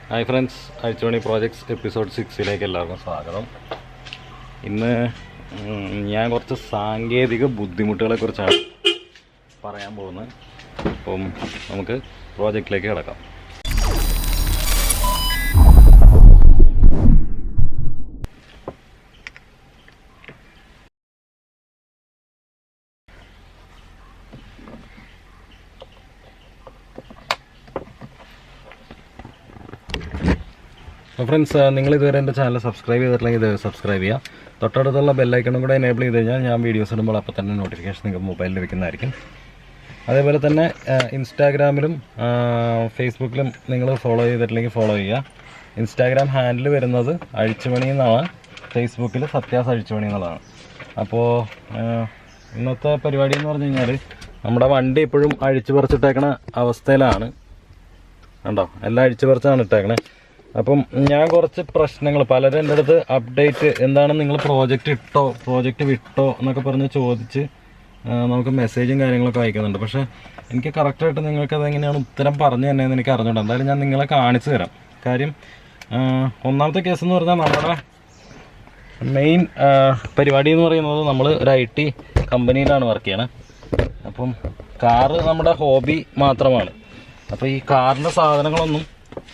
Hi friends, i20 projects episode 6 എല്ലാവർക്കും സ്വാഗതം. ഇന്ന് ഞാൻ കുറച്ച് സാങ്കേതിക ബുദ്ധിമുട്ടുകളെക്കുറിച്ചാണ് പറയാൻ പോകുന്നത്. അപ്പം നമുക്ക് പ്രോജക്റ്റിലേക്ക് കിടക്കാം. അപ്പോൾ ഫ്രണ്ട്സ്, നിങ്ങൾ ഇതുവരെ എൻ്റെ ചാനൽ സബ്സ്ക്രൈബ് ചെയ്തിട്ടില്ലെങ്കിൽ ഇത് സബ്സ്ക്രൈബ് ചെയ്യുക. തൊട്ടടുത്തുള്ള ബെല്ലൈക്കണും കൂടെ എനേബിൾ ചെയ്ത് കഴിഞ്ഞാൽ ഞാൻ വീഡിയോസ് ഇടുമ്പോൾ അപ്പോൾ തന്നെ നോട്ടിഫിക്കേഷൻ നിങ്ങൾക്ക് മൊബൈലിൽ ലഭിക്കുന്നതായിരിക്കും. അതേപോലെ തന്നെ ഇൻസ്റ്റാഗ്രാമിലും ഫേസ്ബുക്കിലും നിങ്ങൾ ഫോളോ ചെയ്തിട്ടില്ലെങ്കിൽ ഫോളോ ചെയ്യുക. ഇൻസ്റ്റാഗ്രാം ഹാൻഡിൽ വരുന്നത് അഴിച്ചുപണി എന്നാണ്, ഫേസ്ബുക്കിൽ സത്യാസ് അഴിച്ചുപണി എന്നുള്ളതാണ്. അപ്പോൾ ഇന്നത്തെ പരിപാടി എന്ന് പറഞ്ഞു കഴിഞ്ഞാൽ നമ്മുടെ വണ്ടി ഇപ്പോഴും അഴിച്ചു പറിച്ചിട്ടേക്കണ അവസ്ഥയിലാണ്. കണ്ടോ, എല്ലാം അഴിച്ചു പറിച്ചാണ് ഇട്ടേക്കണേ. അപ്പം ഞാൻ കുറച്ച് പ്രശ്നങ്ങൾ, പലരും എൻ്റെ അടുത്ത് അപ്ഡേറ്റ് എന്താണ് നിങ്ങൾ പ്രോജക്റ്റ് വിട്ടോ എന്നൊക്കെ പറഞ്ഞ് ചോദിച്ച് നമുക്ക് മെസ്സേജും കാര്യങ്ങളൊക്കെ അയക്കുന്നുണ്ട്. പക്ഷേ എനിക്ക് കറക്റ്റായിട്ട് നിങ്ങൾക്ക് അതെങ്ങനെയാണ് ഉത്തരം പറഞ്ഞു തന്നെയെന്ന് എനിക്ക് അറിഞ്ഞുകൊണ്ട് എന്തായാലും ഞാൻ നിങ്ങളെ കാണിച്ചു തരാം. കാര്യം ഒന്നാമത്തെ കേസ് എന്ന് പറഞ്ഞാൽ നമ്മുടെ മെയിൻ പരിപാടി എന്ന് പറയുന്നത് നമ്മൾ ഒരു IT കമ്പനിയിലാണ് വർക്ക് ചെയ്യണത്. അപ്പം കാറ് നമ്മുടെ ഹോബി മാത്രമാണ്. അപ്പോൾ ഈ കാറിൻ്റെ സാധനങ്ങളൊന്നും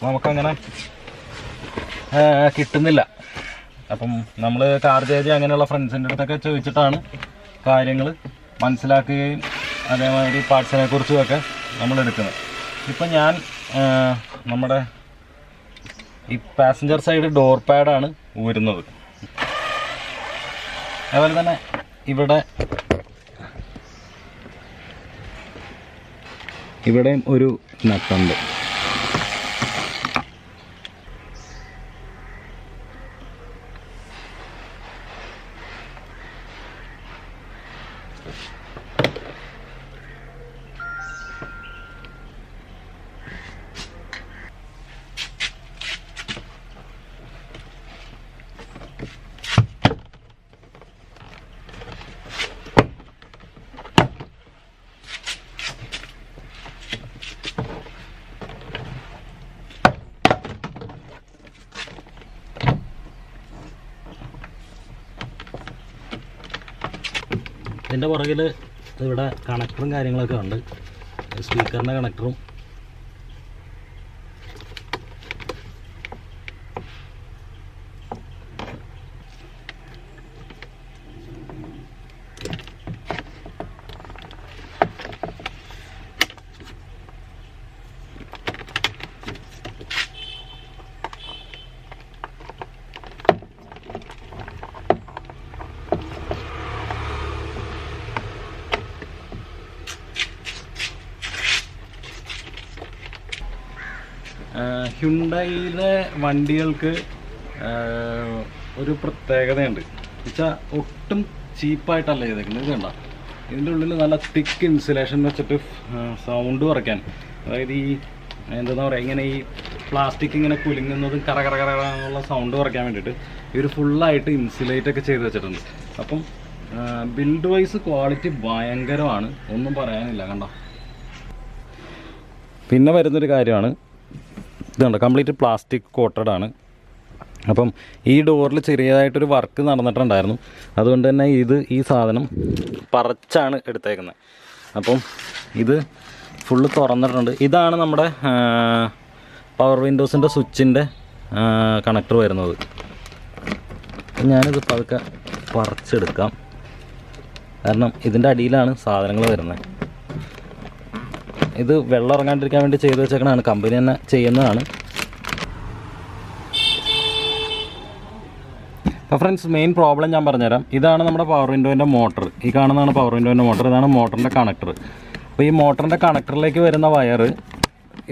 നമുക്കങ്ങനെ കിട്ടുന്നില്ല. അപ്പം നമ്മൾ കാർ ചേച്ചി അങ്ങനെയുള്ള ഫ്രണ്ട്സിൻ്റെ അടുത്തൊക്കെ ചോദിച്ചിട്ടാണ് കാര്യങ്ങൾ മനസ്സിലാക്കുകയും അതേമാതിരി പാർട്സിനെ കുറിച്ചുമൊക്കെ നമ്മൾ എടുക്കുന്നത്. ഇപ്പം ഞാൻ നമ്മുടെ ഈ പാസഞ്ചർ സൈഡ് ഡോർ പാഡാണ് ഊരുന്നത്. അതുപോലെ തന്നെ ഇവിടെയും ഒരു നട്ടുണ്ട്. ഇതിൻ്റെ പുറകിൽ ഇവിടെ കണക്ടറും കാര്യങ്ങളൊക്കെ ഉണ്ട്, സ്പീക്കറിൻ്റെ കണക്ടറും. ഹ്യുണ്ടായിലെ വണ്ടികൾക്ക് ഒരു പ്രത്യേകതയുണ്ട്. എന്നുവെച്ചാൽ ഒട്ടും ചീപ്പായിട്ടല്ല ചെയ്തേക്കുന്നത്. ഇത് കണ്ട, ഇതിൻ്റെ ഉള്ളിൽ നല്ല തിക്ക് ഇൻസുലേഷൻ വെച്ചിട്ട് സൗണ്ട് കുറയ്ക്കാൻ, അതായത് ഈ എന്താ പറയുക, ഇങ്ങനെ ഈ പ്ലാസ്റ്റിക് ഇങ്ങനെ കുലുങ്ങുന്നതും കറകറകറന്നുള്ള സൗണ്ട് കുറയ്ക്കാൻ വേണ്ടിയിട്ട് ഇവർ ഫുള്ളായിട്ട് ഇൻസുലേറ്റൊക്കെ ചെയ്ത് വെച്ചിട്ടുണ്ട്. അപ്പം ബിൽഡ് വൈസ് ക്വാളിറ്റി ഭയങ്കരമാണ്, ഒന്നും പറയാനില്ല. കണ്ടോ, പിന്നെ വരുന്നൊരു കാര്യമാണ് ഇതുണ്ട്, കംപ്ലീറ്റ് പ്ലാസ്റ്റിക് കോട്ടഡാണ്. അപ്പം ഈ ഡോറിൽ ചെറിയതായിട്ടൊരു വർക്ക് നടന്നിട്ടുണ്ടായിരുന്നു. അതുകൊണ്ട് തന്നെ ഈ സാധനം പറിച്ചാണ് എടുത്തേക്കുന്നത്. അപ്പം ഇത് ഫുള്ള് തുറന്നിട്ടുണ്ട്. ഇതാണ് നമ്മുടെ പവർ വിൻഡോസിൻ്റെ സ്വിച്ചിൻ്റെ കണക്ടർ വരുന്നത്. ഞാനിത് പതുക്കെ പറിച്ചെടുക്കാം, കാരണം ഇതിൻ്റെ അടിയിലാണ് സാധനങ്ങൾ വരുന്നത്. ഇത് വെള്ളം ഇറങ്ങാണ്ടിരിക്കാൻ വേണ്ടി ചെയ്ത് വെച്ചേക്കണതാണ്, കമ്പനി തന്നെ ചെയ്യുന്നതാണ്. അപ്പോൾ ഫ്രണ്ട്സ്, മെയിൻ പ്രോബ്ലം ഞാൻ പറഞ്ഞുതരാം. ഇതാണ് നമ്മുടെ പവർ വിൻഡോൻ്റെ മോട്ടർ. ഈ കാണുന്നതാണ് പവർ വിൻഡോൻ്റെ മോട്ടർ. ഇതാണ് മോട്ടറിൻ്റെ കണക്ടർ. അപ്പോൾ ഈ മോട്ടറിൻ്റെ കണക്ടറിലേക്ക് വരുന്ന വയർ,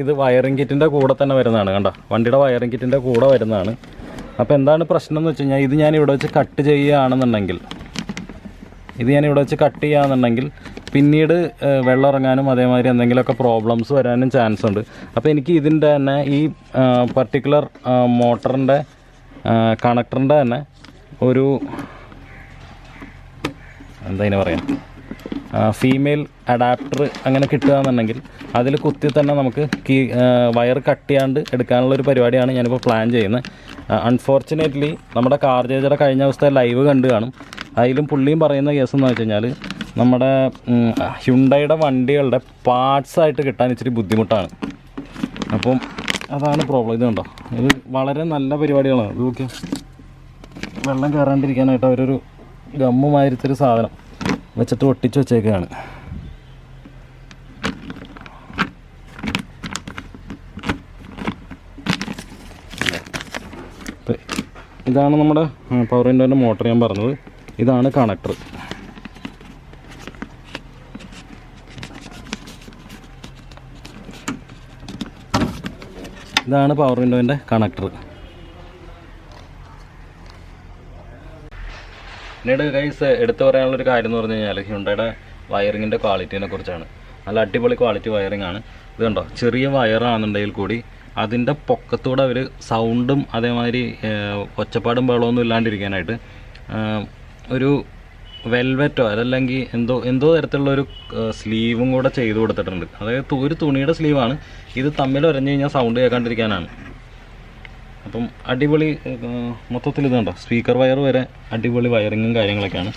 ഇത് വയറിംഗ് കിറ്റിൻ്റെ കൂടെ തന്നെ വരുന്നതാണ്. കണ്ടോ, വണ്ടിയുടെ വയറിംഗ് കിറ്റിൻ്റെ കൂടെ വരുന്നതാണ്. അപ്പോൾ എന്താണ് പ്രശ്നം എന്ന് വെച്ച് കഴിഞ്ഞാൽ, ഇത് ഞാൻ ഇവിടെ വെച്ച് കട്ട് ചെയ്യുകയാണെന്നുണ്ടെങ്കിൽ പിന്നീട് വെള്ളം ഇറങ്ങാനും അതേമാതിരി എന്തെങ്കിലുമൊക്കെ പ്രോബ്ലംസ് വരാനും ചാൻസ് ഉണ്ട്. അപ്പോൾ എനിക്ക് ഇതിൻ്റെ തന്നെ ഈ പർട്ടിക്കുലർ മോട്ടറിൻ്റെ കണക്ടറിൻ്റെ തന്നെ ഒരു എന്താ പറയുക, ഫീമെയിൽ അഡാപ്റ്റർ അങ്ങനെ കിട്ടുകയെന്നുണ്ടെങ്കിൽ അതിൽ കുത്തി തന്നെ നമുക്ക് വയർ കട്ട് ചെയ്യാണ്ട് എടുക്കാനുള്ളൊരു പരിപാടിയാണ് ഞാനിപ്പോൾ പ്ലാൻ ചെയ്യുന്നത്. അൺഫോർച്ചുനേറ്റ്ലി നമ്മുടെ കാർ ചേച്ചയുടെ കഴിഞ്ഞ ദിവസത്തെ ലൈവ് കണ്ടു കാണും. അതിലും പുള്ളിയും പറയുന്ന കേസ് എന്ന് വെച്ച് കഴിഞ്ഞാൽ നമ്മുടെ ഹ്യുണ്ടൈയുടെ വണ്ടികളുടെ പാർട്സായിട്ട് കിട്ടാൻ ഇച്ചിരി ബുദ്ധിമുട്ടാണ്. അപ്പം അതാണ് പ്രോബ്ലം. ഇത് കണ്ടോ, ഇത് വളരെ നല്ല പരിപാടികളാണ്. ഇത് നോക്കിയാൽ വെള്ളം കയറാണ്ടിരിക്കാനായിട്ട് അവരൊരു ഗമ്മ് മാതിരത്തൊരു സാധനം വെച്ചിട്ട് ഒട്ടിച്ച് വെച്ചേക്കുകയാണ്. ഇതാണ് നമ്മുടെ പവർ വിൻഡോൻ്റെ മോട്ടർ ഞാൻ പറഞ്ഞത്. ഇതാണ് കണക്ടർ. ഇതാണ് പവർ വിൻഡോൻ്റെ കണക്ടർ. പിന്നീട് ഗൈസ് എടുത്തു പറയാനുള്ളൊരു കാര്യം എന്ന് പറഞ്ഞു കഴിഞ്ഞാൽ ഹ്യുണ്ടൈയുടെ വയറിങ്ങിൻ്റെ ക്വാളിറ്റീനെ കുറിച്ചാണ്. നല്ല അടിപൊളി ക്വാളിറ്റി വയറിംഗ് ആണ്. ഇത് കണ്ടോ, ചെറിയ വയറാണെന്നുണ്ടെങ്കിൽ കൂടി അതിൻ്റെ പൊക്കത്തൂടെ അവർ സൗണ്ടും അതേമാതിരി ഒച്ചപ്പാടും ബഹളമൊന്നും ഇല്ലാണ്ടിരിക്കാനായിട്ട് ഒരു വെൽവെറ്റോ അതല്ലെങ്കിൽ എന്തോ തരത്തിലുള്ളൊരു സ്ലീവും കൂടെ ചെയ്ത് കൊടുത്തിട്ടുണ്ട്. അതായത് ഒരു തുണിയുടെ സ്ലീവാണ്. ഇത് തമ്മിൽ ഉരഞ്ഞു കഴിഞ്ഞാൽ സൗണ്ട് കേൾക്കാണ്ടിരിക്കാനാണ്. അപ്പം അടിപൊളി മൊത്തത്തിൽ ഇത് കണ്ടോ, സ്പീക്കർ വയർ വരെ അടിപൊളി വയറിങ്ങും കാര്യങ്ങളൊക്കെയാണ്.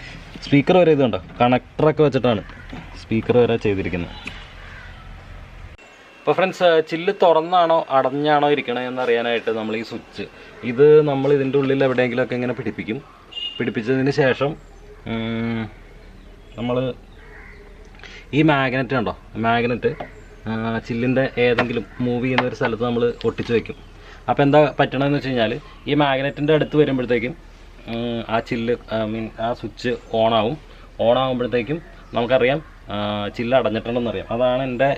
സ്പീക്കർ വരെ ഇത് കണ്ടോ, കണക്ടറൊക്കെ വെച്ചിട്ടാണ് സ്പീക്കർ വരെ ചെയ്തിരിക്കുന്നത്. അപ്പോൾ ഫ്രണ്ട്സ്, ചില്ല് തുറന്നാണോ അടഞ്ഞാണോ ഇരിക്കണത് എന്നറിയാനായിട്ട് നമ്മൾ ഈ സ്വിച്ച് നമ്മൾ ഇതിൻ്റെ ഉള്ളിൽ എവിടെയെങ്കിലുമൊക്കെ ഇങ്ങനെ പിടിപ്പിച്ചതിന് ശേഷം നമ്മൾ ഈ മാഗ്നറ്റ് കണ്ടോ, മാഗ്നറ്റ് ചില്ലിൻ്റെ ഏതെങ്കിലും മൂവ് ചെയ്യുന്ന ഒരു സ്ഥലത്ത് നമ്മൾ ഒട്ടിച്ച് വയ്ക്കും. അപ്പോൾ എന്താ പറ്റണമെന്ന് വെച്ച് കഴിഞ്ഞാൽ ഈ മാഗ്നറ്റിൻ്റെ അടുത്ത് വരുമ്പോഴത്തേക്കും ആ ചില്ല് ആ സ്വിച്ച് ഓണാകുമ്പോഴത്തേക്കും നമുക്കറിയാം ചില്ല് അടഞ്ഞിട്ടുണ്ടെന്നറിയാം. അതാണ് എൻ്റെ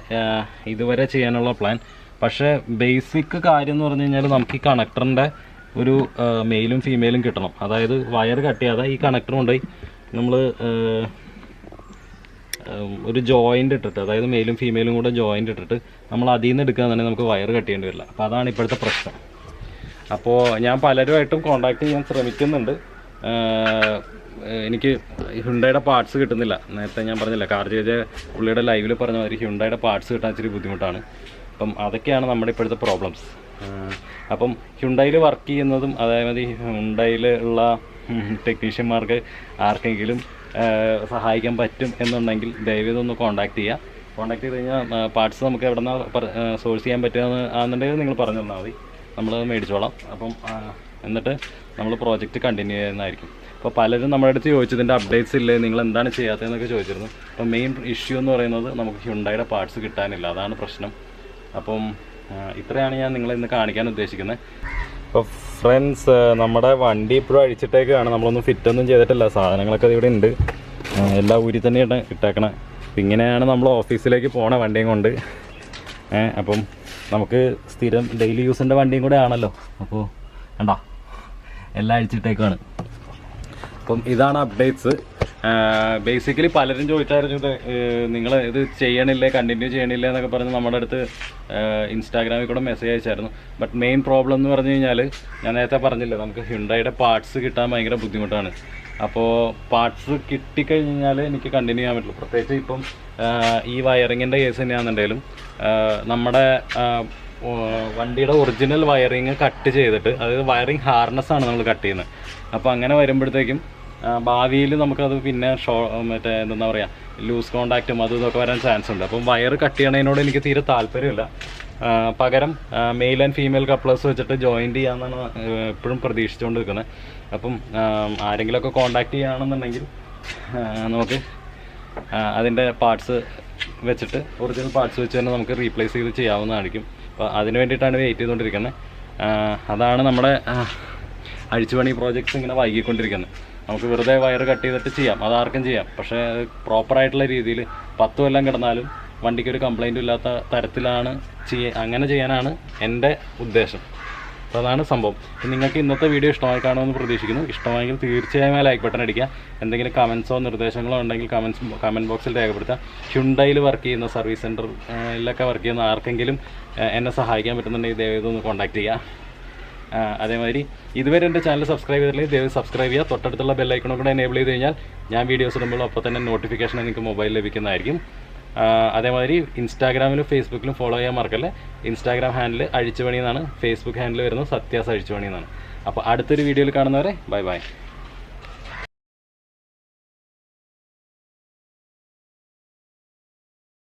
ഇതുവരെ ചെയ്യാനുള്ള പ്ലാൻ. പക്ഷേ ബേസിക് കാര്യം എന്ന് പറഞ്ഞു കഴിഞ്ഞാൽ നമുക്ക് ഈ കണക്ടറിൻ്റെ ഒരു മെയിലും ഫീമെയിലും കിട്ടണം. അതായത് വയർ കട്ട് ചെയ്യാതെ ഈ കണക്ടർ കൊണ്ടുപോയി നമ്മൾ ഒരു ജോയിൻ്റ് ഇട്ടിട്ട്, അതായത് മെയിലും ഫീമെയിലും കൂടെ ജോയിൻ്റ് ഇട്ടിട്ട് നമ്മൾ അതിൽ നിന്ന് എടുക്കുകയാണെന്നുണ്ടെങ്കിൽ നമുക്ക് വയർ കട്ട് ചെയ്യേണ്ടി വരില്ല. അപ്പോൾ അതാണ് ഇപ്പോഴത്തെ പ്രശ്നം. അപ്പോൾ ഞാൻ പലരുമായിട്ടും കോൺടാക്ട് ചെയ്യാൻ ശ്രമിക്കുന്നുണ്ട്. എനിക്ക് ഹ്യുണ്ടൈയുടെ പാർട്സ് കിട്ടുന്നില്ല. നേരത്തെ ഞാൻ പറഞ്ഞില്ല, കാർ ചേച്ച പുള്ളിയുടെ ലൈവിൽ പറഞ്ഞ മാതിരി ഹ്യുണ്ടൈയുടെ പാർട്സ് കിട്ടാൻ ഇച്ചിരി ബുദ്ധിമുട്ടാണ്. അപ്പം അതൊക്കെയാണ് നമ്മുടെ ഇപ്പോഴത്തെ പ്രോബ്ലംസ്. അപ്പം ഹ്യുണ്ടൈയിൽ വർക്ക് ചെയ്യുന്നതും അതേമാതിരി ഹ്യുണ്ടൈയിൽ ഉള്ള ടെക്നീഷ്യന്മാർക്ക് ആർക്കെങ്കിലും സഹായിക്കാൻ പറ്റും എന്നുണ്ടെങ്കിൽ ദയവേതൊന്ന് കോൺടാക്ട് ചെയ്ത് കഴിഞ്ഞാൽ പാർട്സ് നമുക്ക് എവിടെ നിന്ന് സോഴ്സ് ചെയ്യാൻ പറ്റുകയെന്നുണ്ടെങ്കിൽ നിങ്ങൾ പറഞ്ഞു തന്നാൽ മതി, നമ്മളത് മേടിച്ചോളാം. അപ്പം എന്നിട്ട് നമ്മൾ പ്രോജക്റ്റ് കണ്ടിന്യൂ ചെയ്യുന്നതായിരിക്കും. അപ്പോൾ പലരും നമ്മുടെ അടുത്ത് ചോദിച്ചതിൻ്റെ അപ്ഡേറ്റ്സ് ഇല്ലേ, നിങ്ങൾ എന്താണ് ചെയ്യാത്തതെന്നൊക്കെ ചോദിച്ചിരുന്നു. അപ്പോൾ മെയിൻ ഇഷ്യൂ എന്ന് പറയുന്നത് നമുക്ക് ഹ്യുണ്ടൈയുടെ പാർട്സ് കിട്ടാനില്ല, അതാണ് പ്രശ്നം. അപ്പം ഇത്രയാണ് ഞാൻ നിങ്ങളെ ഇന്ന് കാണിക്കാൻ ഉദ്ദേശിക്കുന്നത്. അപ്പോൾ ഫ്രണ്ട്സ്, നമ്മുടെ വണ്ടി ഇപ്പോഴും അഴിച്ചിട്ടേക്കാണ്. നമ്മളൊന്നും ഫിറ്റൊന്നും ചെയ്തിട്ടില്ല. സാധനങ്ങളൊക്കെ ഇവിടെ ഉണ്ട്, എല്ലാം ഊരി തന്നെയാണ് ഇട്ടേക്കണേ. അപ്പം ഇങ്ങനെയാണ് നമ്മൾ ഓഫീസിലേക്ക് പോണ വണ്ടിയും കൊണ്ട്. അപ്പം നമുക്ക് സ്ഥിരം ഡെയിലി യൂസിൻ്റെ വണ്ടിയും കൂടെ ആണല്ലോ. അപ്പോൾ കണ്ടോ, എല്ലാം അഴിച്ചിട്ടേക്കാണ്. അപ്പം ഇതാണ് അപ്ഡേറ്റ്സ്. ബേസിക്കലി പലരും ചോദിച്ചായിരുന്നു, നിങ്ങൾ ഇത് ചെയ്യണില്ലേ, കണ്ടിന്യൂ ചെയ്യണില്ലേ എന്നൊക്കെ പറഞ്ഞ് നമ്മുടെ അടുത്ത് ഇൻസ്റ്റാഗ്രാമിൽ കൂടെ മെസ്സേജ് അയച്ചായിരുന്നു. ബട്ട് മെയിൻ പ്രോബ്ലം എന്ന് പറഞ്ഞു കഴിഞ്ഞാൽ, ഞാൻ നേരത്തെ പറഞ്ഞില്ലേ, നമുക്ക് ഹ്യുണ്ടൈയുടെ പാർട്സ് കിട്ടാൻ ഭയങ്കര ബുദ്ധിമുട്ടാണ്. അപ്പോൾ പാർട്സ് കിട്ടിക്കഴിഞ്ഞാൽ എനിക്ക് കണ്ടിന്യൂ ചെയ്യാൻ പറ്റുള്ളൂ. പ്രത്യേകിച്ച് ഇപ്പം ഈ വയറിങ്ങിൻ്റെ കേസ് തന്നെയാണെന്നുണ്ടെങ്കിലും നമ്മുടെ വണ്ടിയുടെ ഒറിജിനൽ വയറിങ് കട്ട് ചെയ്തിട്ട്, അതായത് വയറിങ് ഹാർനസ്സാണ് നമ്മൾ കട്ട് ചെയ്യുന്നത്. അപ്പോൾ അങ്ങനെ വരുമ്പോഴത്തേക്കും ഭാവിയിൽ നമുക്കത് പിന്നെ മറ്റേ എന്താ പറയുക, ലൂസ് കോണ്ടാക്റ്റും അതും ഇതൊക്കെ വരാൻ ചാൻസ് ഉണ്ട്. അപ്പം വയർ കട്ട് ചെയ്യണതിനോട് എനിക്ക് തീരെ താല്പര്യമില്ല. പകരം മെയിൽ ആൻഡ് ഫീമെയിൽ കപ്ലേഴ്സ് വെച്ചിട്ട് ജോയിൻറ്റ് ചെയ്യാമെന്നാണ് എപ്പോഴും പ്രതീക്ഷിച്ചുകൊണ്ട് നിൽക്കുന്നത്. അപ്പം ആരെങ്കിലുമൊക്കെ കോണ്ടാക്ട് ചെയ്യുകയാണെന്നുണ്ടെങ്കിൽ നമുക്ക് അതിൻ്റെ പാർട്സ് വെച്ചിട്ട്, ഒറിജിനൽ പാർട്സ് വെച്ച് തന്നെ നമുക്ക് റീപ്ലേസ് ചെയ്ത് ചെയ്യാവുന്നതായിരിക്കും. അപ്പോൾ അതിന് വേണ്ടിയിട്ടാണ് വെയിറ്റ് ചെയ്തുകൊണ്ടിരിക്കുന്നത്. അതാണ് നമ്മുടെ അഴിച്ചുപണി പ്രോജക്ട്സ് ഇങ്ങനെ വൈകിക്കൊണ്ടിരിക്കുന്നത്. നമുക്ക് വെറുതെ വയർ കട്ട് ചെയ്തിട്ട് ചെയ്യാം, അതാർക്കും ചെയ്യാം. പക്ഷേ പ്രോപ്പറായിട്ടുള്ള രീതിയിൽ 10 കൊല്ലം കിടന്നാലും വണ്ടിക്കൊരു കംപ്ലൈൻറ്റും ഇല്ലാത്ത തരത്തിലാണ് അങ്ങനെ ചെയ്യാനാണ് എൻ്റെ ഉദ്ദേശം. അപ്പോൾ അതാണ് സംഭവം. നിങ്ങൾക്ക് ഇന്നത്തെ വീഡിയോ ഇഷ്ടമായി കാണുമെന്ന് പ്രതീക്ഷിക്കുന്നു. ഇഷ്ടമായെങ്കിൽ തീർച്ചയായും ലൈക്ക് ബട്ടൺ അടിക്കുക. എന്തെങ്കിലും കമൻസോ നിർദ്ദേശങ്ങളോ ഉണ്ടെങ്കിൽ കമൻറ്റ് ബോക്സിൽ രേഖപ്പെടുത്തുക. ഹ്യുണ്ടൈയിൽ വർക്ക് ചെയ്യുന്ന സർവീസ് സെൻറ്ററിലൊക്കെ വർക്ക് ചെയ്യുന്ന ആർക്കെങ്കിലും എന്നെ സഹായിക്കാൻ പറ്റുന്നുണ്ടെങ്കിൽ ദയവായി ഒന്ന് കോൺടാക്ട് ചെയ്യുക. അതേമാതിരി ഇതുവരെ എൻ്റെ ചാനൽ സബ്സ്ക്രൈബ് ചെയ്തില്ലെങ്കിൽ ദയവ് സബ്സ്ക്രൈബ് ചെയ്യുക. തൊട്ടടുത്തുള്ള ബെല്ലൈക്കണും കൂടെ എനേബിൾ ചെയ്ത് കഴിഞ്ഞാൽ ഞാൻ വീഡിയോസ് ഇടുമ്പോൾ അപ്പോൾ തന്നെ നോട്ടിഫിക്കേഷൻ നിങ്ങൾക്ക് മൊബൈലിൽ ലഭിക്കുന്നതായിരിക്കും. അതേമാതിരി ഇൻസ്റ്റാഗ്രാമിലും ഫേസ്ബുക്കിലും ഫോളോ ചെയ്യാൻ മറക്കല്ലേ. ഇൻസ്റ്റാഗ്രാം ഹാൻഡിൽ അഴിച്ചുപണി എന്നാണ്, ഫേസ്ബുക്ക് ഹാൻഡിൽ വരുന്നത് സത്യാസ് അഴിച്ചുപണി എന്നാണ്. അപ്പോൾ അടുത്തൊരു വീഡിയോയിൽ കാണുന്നവരെ ബൈ ബൈ.